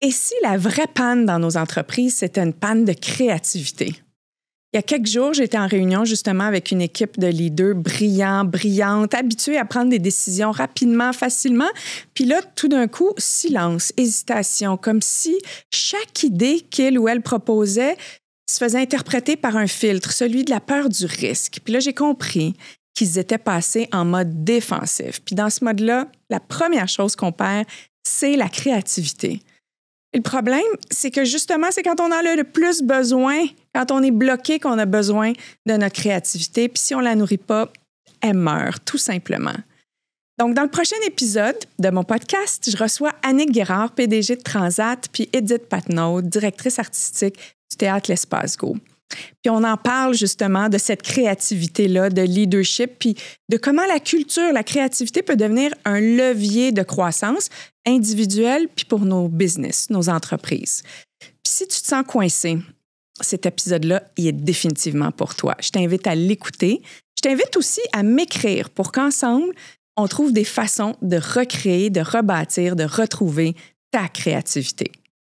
Et si la vraie panne dans nos entreprises, c'était une panne de créativité? Il y a quelques jours, j'étais en réunion justement avec une équipe de leaders brillants, brillantes, habitués à prendre des décisions rapidement, facilement. Puis là, tout d'un coup, silence, hésitation, comme si chaque idée qu'il ou elle proposait se faisait interpréter par un filtre, celui de la peur du risque. Puis là, j'ai compris qu'ils étaient passés en mode défensif. Puis dans ce mode-là, la première chose qu'on perd, c'est la créativité. Et le problème, c'est que justement, c'est quand on en a le plus besoin, quand on est bloqué, qu'on a besoin de notre créativité. Puis si on ne la nourrit pas, elle meurt, tout simplement. Donc, dans le prochain épisode de mon podcast, je reçois Annick Guérard, PDG de Transat, puis Edith Patnaud, directrice artistique du Théâtre L'Espace Go. Puis on en parle justement de cette créativité-là, de leadership, puis de comment la culture, la créativité peut devenir un levier de croissance individuelle, puis pour nos business, nos entreprises. Puis si tu te sens coincé, cet épisode-là, il est définitivement pour toi. Je t'invite à l'écouter. Je t'invite aussi à m'écrire pour qu'ensemble, on trouve des façons de recréer, de rebâtir, de retrouver ta créativité.